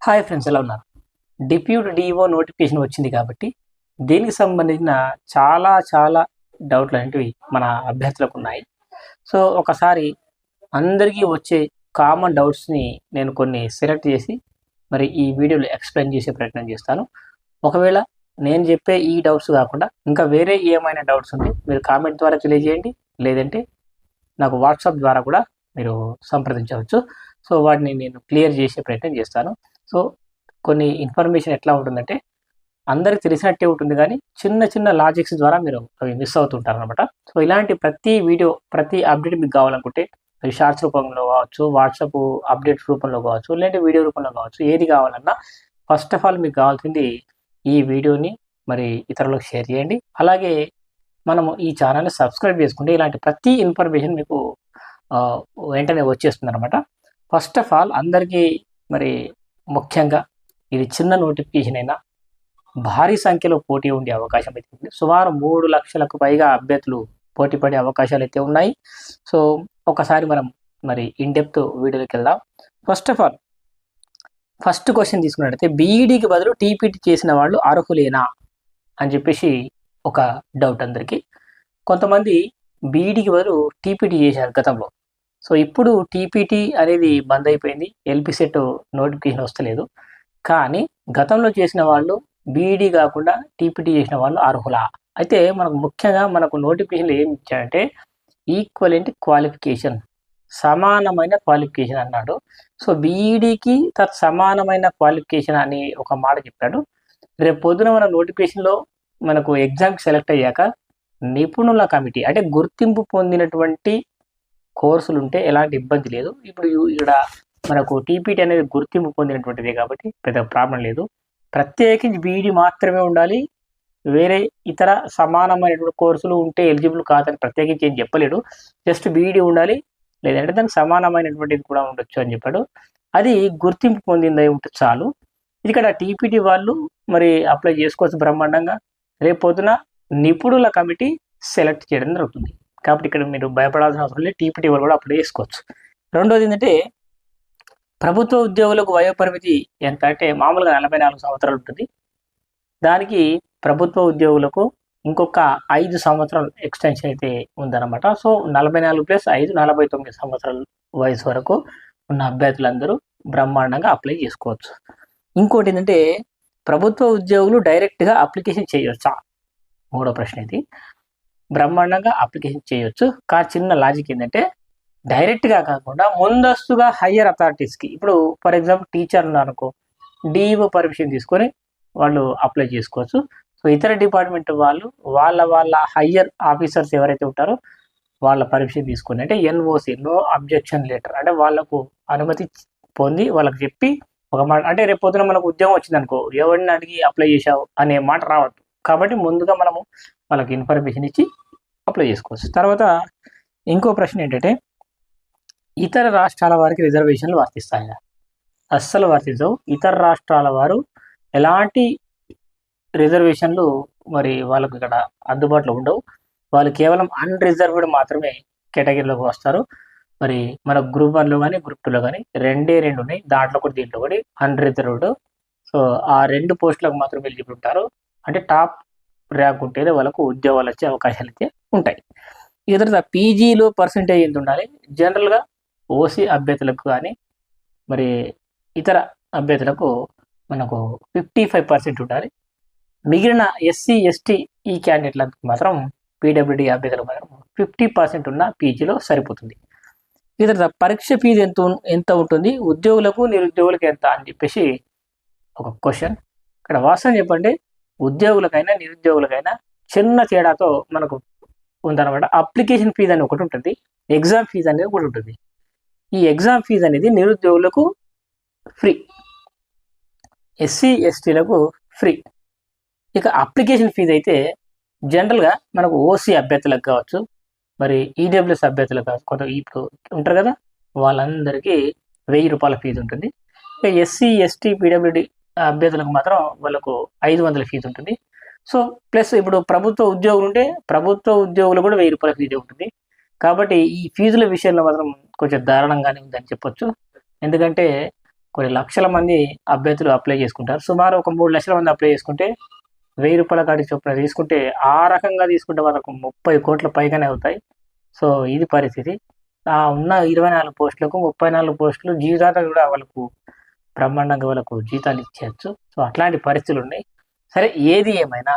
Hi friends, ఎలా ఉన్నారు? Deputy DO notification వచ్చింది కాబట్టి దీనికి సంబంధించిన చాలా చాలా డౌట్లు అనేటివి మన అభ్యర్థులకు ఉన్నాయి. సో ఒకసారి అందరికీ వచ్చే కామన్ డౌట్స్ని నేను కొన్ని సెలెక్ట్ చేసి మరి ఈ వీడియోలో ఎక్స్ప్లెయిన్ చేసే ప్రయత్నం చేస్తాను. ఒకవేళ నేను చెప్పే ఈ డౌట్స్ కాకుండా ఇంకా వేరే ఏమైనా డౌట్స్ ఉంటే మీరు కామెంట్ ద్వారా తెలియజేయండి, లేదంటే నాకు వాట్సాప్ ద్వారా కూడా మీరు సంప్రదించవచ్చు. సో వాటిని నేను క్లియర్ చేసే ప్రయత్నం చేస్తాను. సో కొన్ని ఇన్ఫర్మేషన్ ఎట్లా ఉంటుందంటే అందరికి తెలిసినట్టే ఉంటుంది, కానీ చిన్న చిన్న లాజిక్స్ ద్వారా మీరు అవి మిస్ అవుతుంటారు అనమాట. సో ఇలాంటి ప్రతి వీడియో, ప్రతి అప్డేట్ మీకు కావాలనుకుంటే అది షార్ట్స్ రూపంలో కావచ్చు, వాట్సాప్ అప్డేట్స్ రూపంలో కావచ్చు, లేదంటే వీడియో రూపంలో కావచ్చు, ఏది కావాలన్నా ఫస్ట్ ఆఫ్ ఆల్ మీకు కావాల్సింది ఈ వీడియోని మరి ఇతరులకు షేర్ చేయండి. అలాగే మనము ఈ ఛానల్ని సబ్స్క్రైబ్ చేసుకుంటే ఇలాంటి ప్రతి ఇన్ఫర్మేషన్ మీకు వెంటనే వచ్చేస్తుంది అనమాట. ఫస్ట్ ఆఫ్ ఆల్ అందరికీ మరి ముఖ్యంగా ఇది చిన్న నోటిఫికేషన్ అయినా భారీ సంఖ్యలో పోటీ ఉండే అవకాశం అయితే ఉంది. సుమారు 3 లక్షలకు పైగా అభ్యర్థులు పోటీ పడే అవకాశాలు అయితే ఉన్నాయి. సో ఒకసారి మనం మరి ఇన్ డెప్త్ వీడియోలోకి వెళ్దాం. First of all first question తీసుకున్నట్టయితే బీఈడీకి బదులు టీపీటీ చేసిన వాళ్ళు అర్హులేనా అని చెప్పేసి ఒక డౌట్ అందరికీ. కొంతమంది బీఈడీకి బదులు టీపీటీ చేశారు గతంలో. సో ఇప్పుడు టీపీటీ అనేది బంద్ అయిపోయింది, ఎల్పి సెట్ నోటిఫికేషన్ వస్తలేదు. కానీ గతంలో చేసిన వాళ్ళు బీఈడీ కాకుండా టీపీటీ చేసిన వాళ్ళు అర్హులా? అయితే మనకు ముఖ్యంగా మనకు నోటిఫికేషన్లో ఏం ఇచ్చాడంటే ఈక్వలెంట్ క్వాలిఫికేషన్, సమానమైన క్వాలిఫికేషన్ అన్నాడు. సో బీఈడీకి సమానమైన క్వాలిఫికేషన్ అని ఒక మాట చెప్పాడు. రేపు పొద్దున మన నోటిఫికేషన్లో మనకు ఎగ్జామ్కి సెలెక్ట్ అయ్యాక నిపుణుల కమిటీ అంటే గుర్తింపు పొందినటువంటి కోర్సులు ఉంటే ఎలాంటి ఇబ్బంది లేదు. ఇప్పుడు ఇక్కడ మనకు టీపీటీ అనేది గుర్తింపు పొందినటువంటిదే కాబట్టి పెద్ద ప్రాబ్లం లేదు. ప్రత్యేకించి బీఈడీ మాత్రమే ఉండాలి, వేరే ఇతర సమానమైనటువంటి కోర్సులు ఉంటే ఎలిజిబుల్ కాదని ప్రత్యేకించి ఏం చెప్పలేడు. జస్ట్ బీఈడీ ఉండాలి, లేదంటే దానికి సమానమైనటువంటిది కూడా ఉండొచ్చు అని చెప్పాడు. అది గుర్తింపు పొందింది ఉంటే చాలు. ఇక్కడ టీపీటీ వాళ్ళు మరి అప్లై చేసుకోవచ్చు బ్రహ్మాండంగా. రేపు పొద్దున నిపుణుల కమిటీ సెలెక్ట్ చేయడం జరుగుతుంది కాబట్టి ఇక్కడ మీరు భయపడాల్సిన అవసరం లేదు, టీపీటీ వాళ్ళు కూడా అప్లై చేసుకోవచ్చు. రెండోది ఏంటంటే ప్రభుత్వ ఉద్యోగులకు వయోపరిమితి ఎంత అంటే మామూలుగా 44 సంవత్సరాలు ఉంటుంది. దానికి ప్రభుత్వ ఉద్యోగులకు ఇంకొక 5 సంవత్సరాలు ఎక్స్టెన్షన్ అయితే ఉందన్నమాట. సో 44 + 5 49 సంవత్సరాల వయసు వరకు ఉన్న అభ్యర్థులందరూ బ్రహ్మాండంగా అప్లై చేసుకోవచ్చు. ఇంకోటి ఏంటంటే ప్రభుత్వ ఉద్యోగులు డైరెక్ట్గా అప్లికేషన్ చేయవచ్చా? మూడో ప్రశ్న ఇది. బ్రహ్మాండంగా అప్లికేషన్ చేయొచ్చు. కానీ చిన్న లాజిక్ ఏంటంటే డైరెక్ట్గా కాకుండా ముందస్తుగా హయ్యర్ అథారిటీస్కి, ఇప్పుడు ఫర్ ఎగ్జాంపుల్ టీచర్ ఉన్నారనుకో, డిఈఓ పర్మిషన్ తీసుకొని వాళ్ళు అప్లై చేసుకోవచ్చు. సో ఇతర డిపార్ట్మెంట్ వాళ్ళు వాళ్ళ హయ్యర్ ఆఫీసర్స్ ఎవరైతే ఉంటారో వాళ్ళ పర్మిషన్ తీసుకొని, అంటే ఎన్ఓసి, నో అబ్జెక్షన్ లెటర్, అంటే వాళ్ళకు అనుమతి పొంది వాళ్ళకి చెప్పి ఒక మాట, అంటే రేపు పొద్దున మనకు ఉద్యోగం వచ్చిందనుకో ఎవరిని అడిగి అప్లై చేశావు అనే మాట రావద్దు. కాబట్టి ముందుగా మనము వాళ్ళకి ఇన్ఫర్మేషన్ ఇచ్చి అప్లై చేసుకోవచ్చు. తర్వాత ఇంకో ప్రశ్న ఏంటంటే ఇతర రాష్ట్రాల వారికి రిజర్వేషన్లు వర్తిస్తాయా? అస్సలు వర్తించవు. ఇతర రాష్ట్రాల వారు ఎలాంటి రిజర్వేషన్లు మరి వాళ్ళకు ఇక్కడ అందుబాటులో ఉండవు. వాళ్ళు కేవలం అన్రిజర్వ్డ్ మాత్రమే కేటగిరీలోకి వస్తారు. మరి మన గ్రూప్ 1లో కానీ గ్రూప్ 2లో కానీ రెండే ఉన్నాయి. దాంట్లో కూడా దీంట్లో కూడా అన్రిజర్వ్డ్. సో ఆ 2 పోస్టులకు మాత్రం ఎలిజిబుల్ ఉంటారు. అంటే టాప్ ర్యాంక్ ఉంటేనే వాళ్ళకు ఉద్యోగాలు వచ్చే అవకాశాలు అయితే ఉంటాయి. ఇక తర్వాత పీజీలో పర్సెంటేజ్ ఎంత ఉండాలి? జనరల్గా ఓసీ అభ్యర్థులకు కానీ మరి ఇతర అభ్యర్థులకు మనకు 55% ఉండాలి. మిగిలిన ఎస్సీ ఎస్టీ ఈ క్యాండిడేట్లకు మాత్రం పీడబ్ల్యూడీ అభ్యర్థులకు మాత్రం 50% ఉన్న పీజీలో సరిపోతుంది. ఇక తర్వాత పరీక్ష ఫీజు ఎంత ఉంటుంది? ఉద్యోగులకు నిరుద్యోగులకు ఎంత అని చెప్పేసి ఒక క్వశ్చన్. ఇక్కడ వాస్తవం చెప్పండి, ఉద్యోగులకైనా నిరుద్యోగులకైనా చిన్న తేడాతో మనకు ఉందన్నమాట. అప్లికేషన్ ఫీజు అని ఒకటి ఉంటుంది, ఎగ్జామ్ ఫీజు అనేది ఒకటి ఉంటుంది. ఈ ఎగ్జామ్ ఫీజు అనేది నిరుద్యోగులకు ఫ్రీ, ఎస్సీ ఎస్టీలకు ఫ్రీ. ఇక అప్లికేషన్ ఫీజు అయితే జనరల్గా మనకు ఓసీ అభ్యర్థులకు కావచ్చు, మరి ఈడబ్ల్యూఎస్ అభ్యర్థులకు కావచ్చు, కొంత ఇప్పుడు ఉంటారు కదా వాళ్ళందరికీ 1000 రూపాయల ఫీజు ఉంటుంది. ఇక ఎస్సీ ఎస్టీ పీడబ్ల్యూడీ అభ్యర్థులకు మాత్రం వాళ్ళకు 500 ఫీజు ఉంటుంది. సో ప్లస్ ఇప్పుడు ప్రభుత్వ ఉద్యోగులు ఉంటే ప్రభుత్వ ఉద్యోగులు కూడా 1000 రూపాయల ఫీజు ఉంటుంది. కాబట్టి ఈ ఫీజుల విషయంలో మాత్రం కొంచెం దారుణంగానే ఉందని చెప్పొచ్చు. ఎందుకంటే కొన్ని లక్షల మంది అభ్యర్థులు అప్లై చేసుకుంటారు. సుమారు ఒక 3 లక్షల మంది అప్లై చేసుకుంటే రూ. 1000 కాడికి చొప్పున తీసుకుంటే, ఆ రకంగా తీసుకుంటే వాళ్ళకు 30 కోట్ల పైగానే అవుతాయి. సో, ఇది పరిస్థితి. ఉన్న 24 పోస్టులకు 34 పోస్టులు జీతాలు కూడా వాళ్ళకు బ్రహ్మాండంగా వాళ్ళకు జీతాలు ఇచ్చేయచ్చు. సో, అట్లాంటి పరిస్థితులున్నాయి. సరే, ఏది ఏమైనా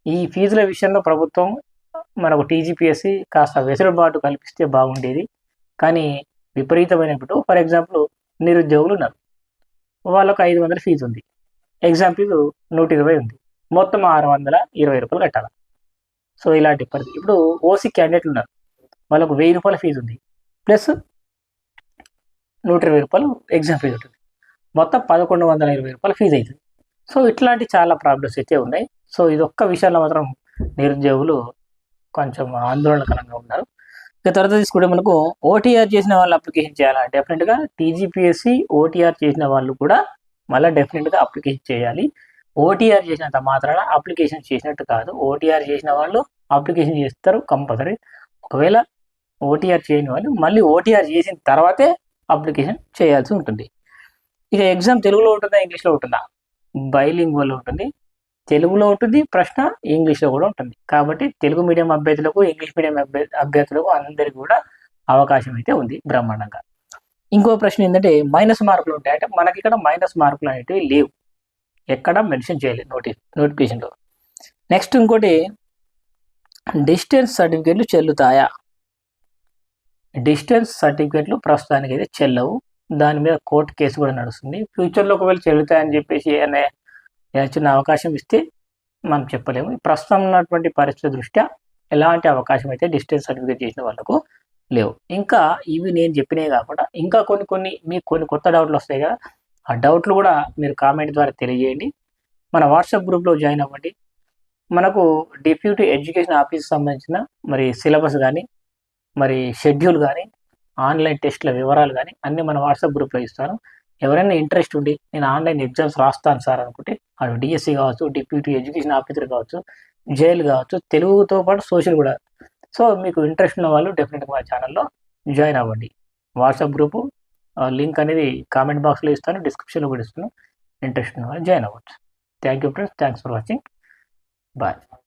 ఈ ఫీజుల విషయంలో ప్రభుత్వం మనకు టీజీపీఎస్సీ కాస్త వెసులుబాటు కల్పిస్తే బాగుండేది. కానీ విపరీతమైన ఇప్పుడు ఫర్ ఎగ్జాంపుల్ నిరుద్యోగులున్నారు. వాళ్ళకు 500 ఫీజు ఉంది. ఎగ్జామ్ ఫీజు 120 ఉంది. మొత్తం రూ. 620 కట్టాలి. సో, ఇలాంటి పరిస్థితి. ఇప్పుడు ఓసీ క్యాండిడేట్లు ఉన్నారు. వాళ్ళకు రూ. 1000 ఫీజు ఉంది. ప్లస్ రూ. 120 ఎగ్జామ్ ఫీజు ఉంటుంది. మొత్తం రూ. 1120 ఫీజు అవుతుంది. సో, ఇట్లాంటి చాలా ప్రాబ్లమ్స్ అయితే ఉన్నాయి. సో, ఇదొక్క విషయంలో మాత్రం నిరుద్యోగులు కొంచెం ఆందోళనకరంగా ఉన్నారు. ఇక తర్వాత తీసుకుంటే మనకు ఓటీఆర్ చేసిన వాళ్ళు అప్లికేషన్ చేయాలా? డెఫినెట్గా టీజీపీఎస్సీ ఓటీఆర్ చేసిన వాళ్ళు కూడా మళ్ళీ డెఫినెట్గా అప్లికేషన్ చేయాలి. ఓటీఆర్ చేసినంత మాత్రాన అప్లికేషన్ చేసినట్టు కాదు. ఓటీఆర్ చేసిన వాళ్ళు అప్లికేషన్ చేస్తారు కంపల్సరీ. ఒకవేళ ఓటీఆర్ చేయని వాళ్ళు మళ్ళీ ఓటీఆర్ చేసిన తర్వాతే అప్లికేషన్ చేయాల్సి ఉంటుంది. ఇక ఎగ్జామ్ తెలుగులో ఉంటుందా, ఇంగ్లీష్లో ఉంటుందా? బైలింగ్వల్ ఉంటుంది. తెలుగులో ఉంటుంది ప్రశ్న, ఇంగ్లీష్లో కూడా ఉంటుంది. కాబట్టి తెలుగు మీడియం అభ్యర్థులకు, ఇంగ్లీష్ మీడియం అభ్యర్థులకు అందరికీ కూడా అవకాశం అయితే ఉంది బ్రహ్మాండంగా. ఇంకో ప్రశ్న ఏంటంటే మైనస్ మార్కులు ఉంటాయి. అంటే మనకి ఇక్కడ మైనస్ మార్కులు అనేటివి లేవు, ఎక్కడ మెన్షన్ చేయలేదు నోటిఫికేషన్లో. నెక్స్ట్ ఇంకోటి, డిస్టెన్స్ సర్టిఫికేట్లు చెల్లుతాయా? డిస్టెన్స్ సర్టిఫికేట్లు ప్రస్తుతానికి అయితే చెల్లవు. దాని మీద కోర్టు కేసు కూడా నడుస్తుంది. ఫ్యూచర్లో ఒకవేళ చెల్లుతాయని చెప్పేసి చిన్న అవకాశం ఇస్తే మనం చెప్పలేము. ప్రస్తుతం ఉన్నటువంటి పరిస్థితి దృష్ట్యా ఎలాంటి అవకాశం అయితే డిస్టెన్స్ సర్టిఫికేట్ చేసిన వాళ్ళకు లేవు. ఇంకా ఇవి నేను చెప్పినవి కాకుండా ఇంకా మీకు కొన్ని కొత్త డౌట్లు వస్తాయి కదా, ఆ డౌట్లు కూడా మీరు కామెంట్ ద్వారా తెలియజేయండి. మన వాట్సాప్ గ్రూప్లో జాయిన్ అవ్వండి. మనకు డిప్యూటీ ఎడ్యుకేషన్ ఆఫీస్కి సంబంధించిన మరి సిలబస్ కానీ, మరి షెడ్యూల్ కానీ, ఆన్లైన్ టెస్ట్ల వివరాలు కానీ అన్నీ మన వాట్సాప్ గ్రూప్లో ఇస్తాను. ఎవరైనా ఇంట్రెస్ట్ ఉండి నేను ఆన్లైన్ ఎగ్జామ్స్ రాస్తాను సార్ అనుకుంటే, అటు డిఎస్సి కావచ్చు, డిప్యూటీ ఎడ్యుకేషన్ ఆఫీసర్ కావచ్చు, జైలు కావచ్చు, తెలుగుతో పాటు సోషల్ కూడా. సో, మీకు ఇంట్రెస్ట్ ఉన్న వాళ్ళు డెఫినెట్గా మా ఛానల్లో జాయిన్ అవ్వండి. వాట్సాప్ గ్రూపు లింక్ అనేది కామెంట్ బాక్స్లో ఇస్తాను, డిస్క్రిప్షన్లో కూడా ఇస్తాను. ఇంట్రెస్ట్ ఉన్న వాళ్ళు జాయిన్ అవ్వచ్చు. Thank you friends, thanks for watching. Bye.